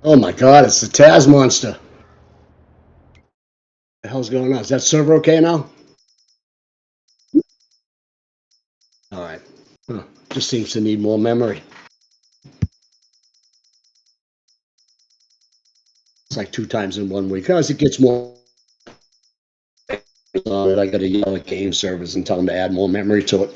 Oh my God, it's the Taz monster. What the hell's going on? Is that server okay now? All right. Huh. Just seems to need more memory. It's like 2 times in 1 week. As it gets more on it, I got to yell at game servers and tell them to add more memory to it.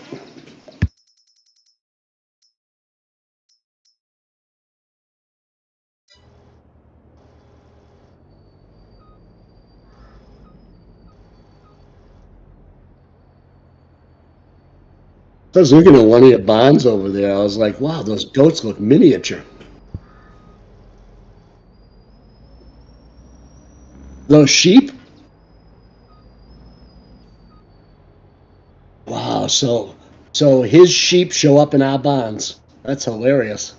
I was looking at one of your barns over there. I was like, wow, those goats look miniature. Those sheep? Wow, so his sheep show up in our barns. That's hilarious.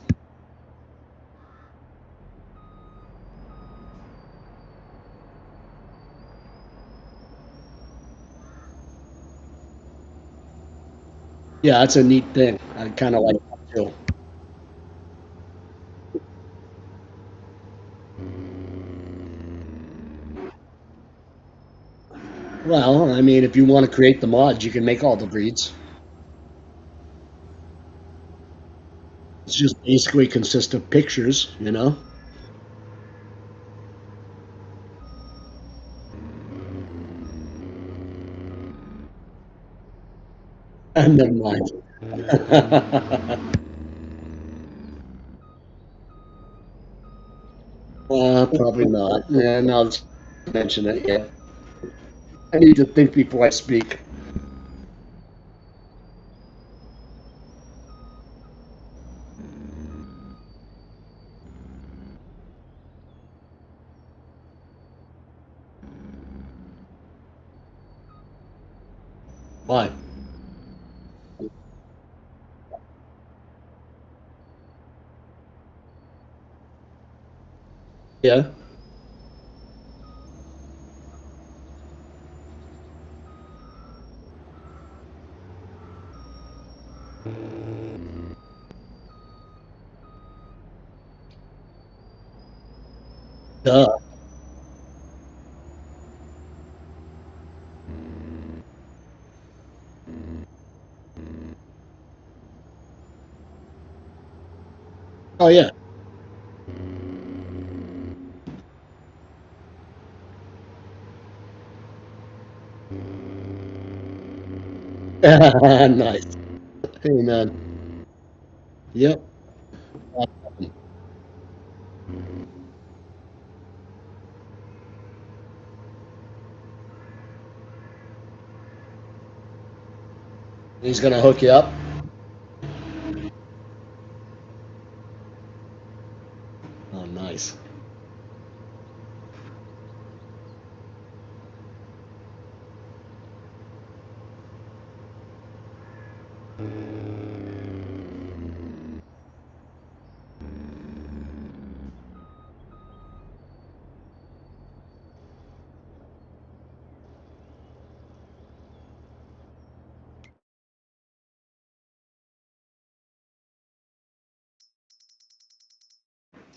Yeah, that's a neat thing. I kind of like that too. Well, I mean, if you want to create the mods, you can make all the breeds. It's just basically consists of pictures, you know? And never mind. Probably not. Yeah, now let's mention it yet. I need to think before I speak. Why? Yeah. Duh. Oh yeah. Nice. Amen. Yep. He's gonna hook you up.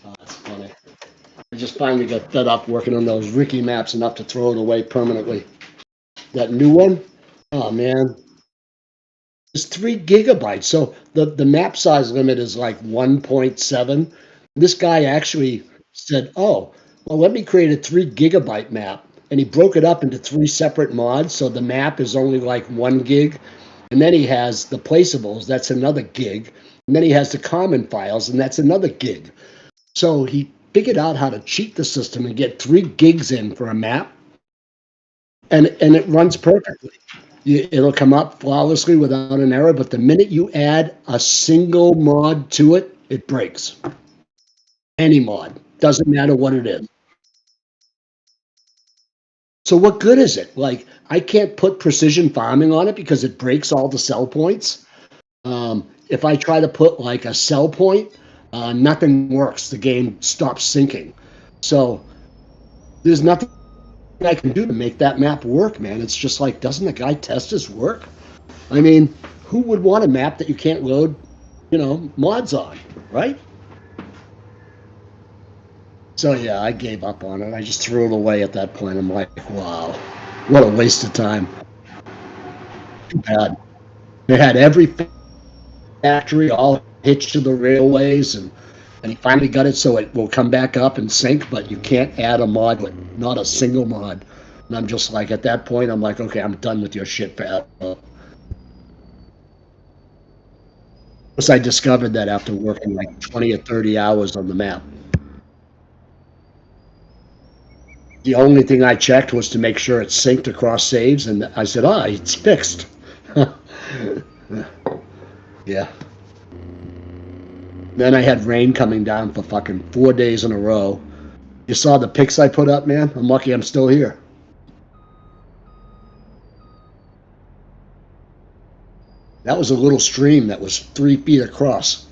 Oh, that's funny. I just finally got fed up working on those Ricky maps enough to throw it away permanently. That new one, oh man, it's 3 GB. So the map size limit is like 1.7. This guy actually said, "Oh, well, let me create a 3 GB map," and he broke it up into three separate mods. So the map is only like 1 gig, and then he has the placeables. That's another gig, and then he has the common files, and that's another gig. So he figured out how to cheat the system and get 3 gigs in for a map, and it runs perfectly. It'll come up flawlessly without an error, but the minute you add a single mod to it, it breaks. Any mod, doesn't matter what it is. So what good is it? Like I can't put precision farming on it because it breaks all the sell points. If I try to put like a sell point, nothing works. The game stops syncing. So there's nothing I can do to make that map work, man. It's just like, doesn't the guy test his work? I mean, who would want a map that you can't load, mods on, right? So yeah, I gave up on it. I just threw it away at that point. I'm like, wow, what a waste of time. Too bad. They had every factory all hitched to the railways, and he finally got it so it will come back up and sync, but you can't add a mod, not a single mod. And I'm just like, at that point, I'm like, okay, I'm done with your shit forever. Plus, I discovered that after working like 20 or 30 hours on the map. The only thing I checked was to make sure it's synced across saves, and I said, it's fixed. Yeah. Then I had rain coming down for fucking 4 days in a row. You saw the pics I put up, man? I'm lucky I'm still here. That was a little stream that was 3 feet across.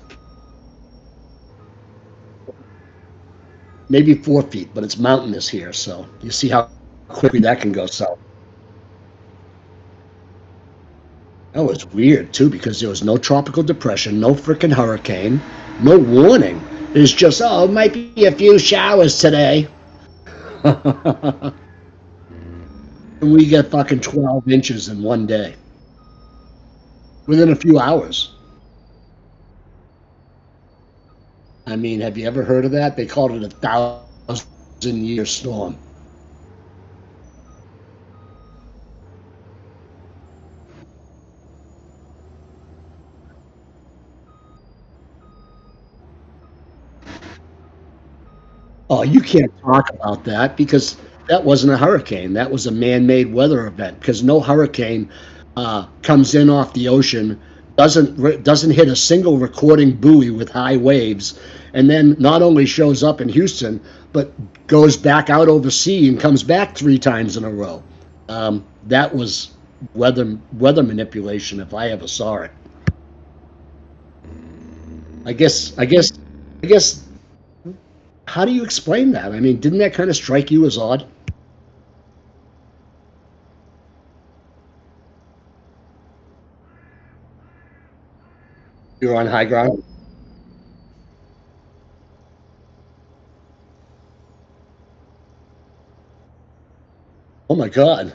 Maybe 4 feet, but it's mountainous here, so you see how quickly that can go south. That was weird too because there was no tropical depression, no freaking hurricane, no warning. It's just, it might be a few showers today. And we get fucking 12 inches in one day within a few hours. I mean, have you ever heard of that? They called it a 1,000-year storm. Oh, you can't talk about that because that wasn't a hurricane. That was a man-made weather event because no hurricane comes in off the ocean, doesn't hit a single recording buoy with high waves, and then not only shows up in Houston, but goes back out over sea and comes back 3 times in a row. That was weather manipulation if I ever saw it. I guess I guess I guess how do you explain that? I mean, didn't that kind of strike you as odd? You're on high ground. Oh my God.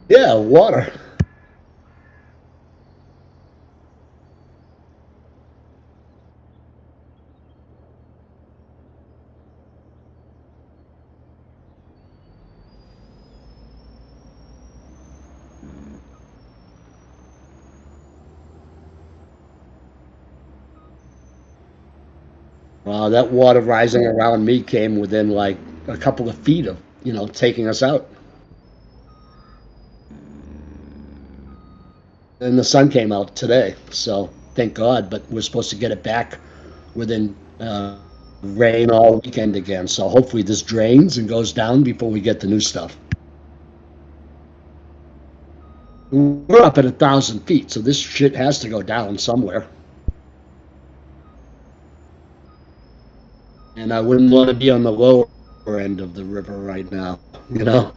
Yeah, water. Wow, that water rising around me came within like a couple of feet of, taking us out. And the sun came out today, so thank God. But we're supposed to get it back within Rain all weekend again. So hopefully this drains and goes down before we get the new stuff. We're up at 1,000 feet, so this shit has to go down somewhere. And I wouldn't want to be on the lower end of the river right now, you know?